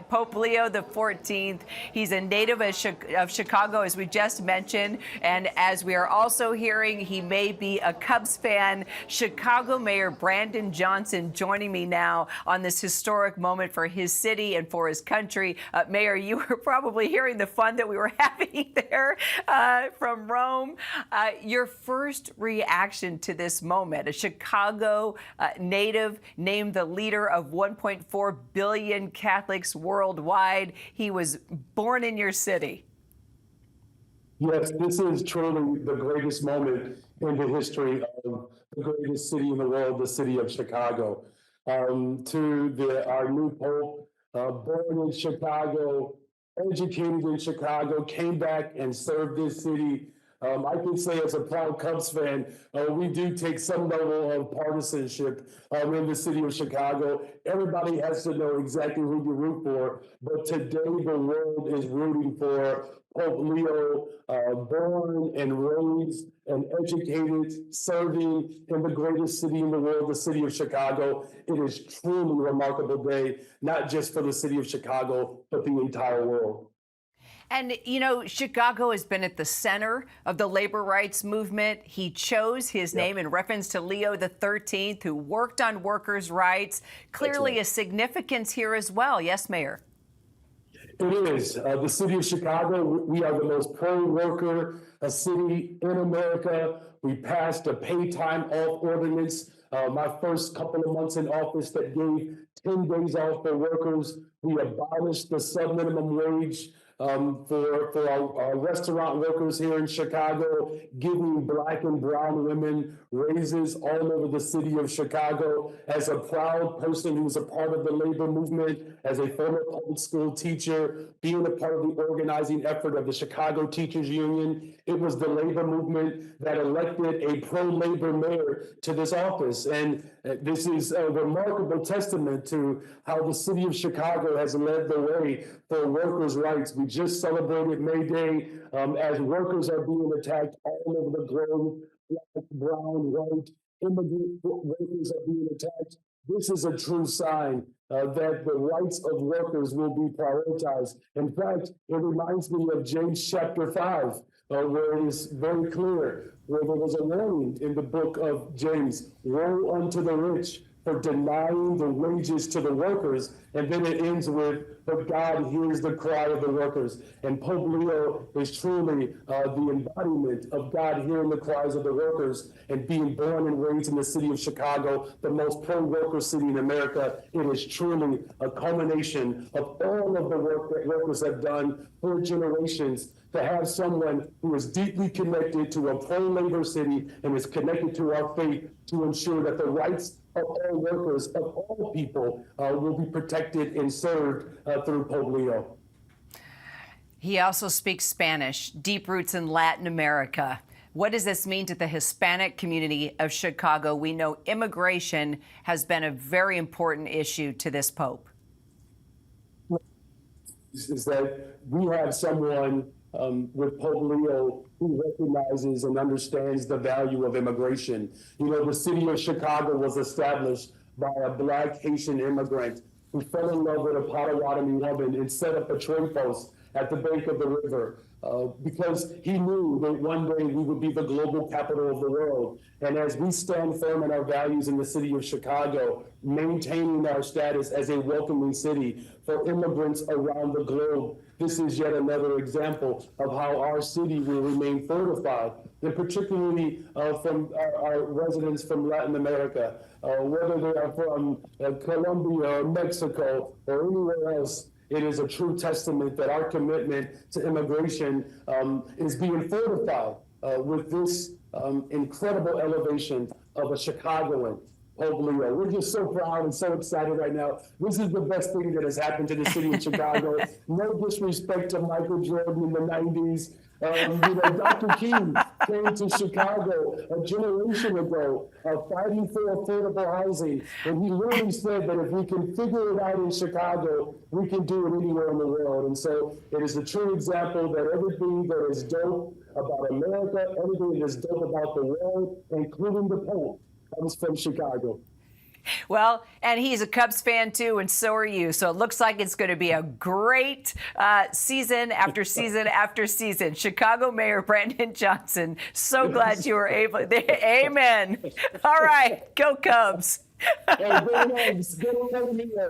Pope Leo the 14th. He's a native of Chicago, as we just mentioned. And as we are also hearing, he may be a Cubs fan. Chicago Mayor Brandon Johnson joining me now on this historic moment for his city and for his country. Mayor, you were probably hearing the fun that we were having there from Rome. Your first reaction to this moment, a Chicago native named the leader of 1.4 billion Catholics worldwide. He was born in your city. Yes, this is truly the greatest moment in the history of the greatest city in the world, the city of Chicago. Our new Pope, born in Chicago, educated in Chicago, came back and served this city. I can say as a proud Cubs fan, we do take some level of partisanship in the city of Chicago. Everybody has to know exactly who you root for, but today the world is rooting for Pope Leo, born and raised and educated, serving in the greatest city in the world, the city of Chicago. It is truly a remarkable day, not just for the city of Chicago, but the entire world. And, you know, Chicago has been at the center of the labor rights movement. He chose his name in reference to Leo the 13th, who worked on workers' rights. Clearly a significance here as well. Yes, Mayor? It is. The city of Chicago, we are the most pro-worker city in America. We passed a pay time off ordinance my first couple of months in office that gave 10 days off for workers. We abolished the sub-minimum wage for our restaurant workers here in Chicago, giving Black and brown women raises all over the city of Chicago. As a proud person who's a part of the labor movement, as a former public school teacher, being a part of the organizing effort of the Chicago Teachers Union, it was the labor movement that elected a pro-labor mayor to this office. And this is a remarkable testament to how the city of Chicago has led the way for workers' rights. We just celebrated May Day as workers are being attacked all over the globe. Black, brown, white, immigrant workers are being attacked. This is a true sign that the rights of workers will be prioritized. In fact, it reminds me of James chapter 5, where it is very clear, where there was a warning in the book of James, woe unto the rich for denying the wages to the workers. And then it ends with, but God hears the cry of the workers. And Pope Leo is truly the embodiment of God hearing the cries of the workers and being born and raised in the city of Chicago, the most pro-worker city in America. It is truly a culmination of all of the work that workers have done for generations to have someone who is deeply connected to a pro-labor city and is connected to our faith to ensure that the rights of all workers, of all people, will be protected and served through Pope Leo. He also speaks Spanish, deep roots in Latin America. What does this mean to the Hispanic community of Chicago? We know immigration has been a very important issue to this Pope. Is that we have someone with Pope Leo who recognizes and understands the value of immigration. You know, the city of Chicago was established by a Black Haitian immigrant who fell in love with a Potawatomi woman and set up a trade post at the bank of the river because he knew that one day we would be the global capital of the world. And as we stand firm in our values in the city of Chicago, maintaining our status as a welcoming city for immigrants around the globe, this is yet another example of how our city will remain fortified, and particularly from our residents from Latin America, whether they are from Colombia or Mexico or anywhere else. It is a true testament that our commitment to immigration is being fortified with this incredible elevation of a Chicagoan, Pope Leo. We're just so proud and so excited right now. This is the best thing that has happened to the city of Chicago. No disrespect to Michael Jordan in the 90s. Dr. King came to Chicago a generation ago, fighting for affordable housing. And he literally said that if we can figure it out in Chicago, we can do it anywhere in the world. And so it is a true example that everything that is dope about America, everything that is dope about the world, including the Pope, comes from Chicago. Well, and he's a Cubs fan too, and so are you. So it looks like it's going to be a great season after season after season. Chicago Mayor Brandon Johnson, so glad you were able. Amen. All right, go Cubs. Hey, go Cubs. Go Cubs.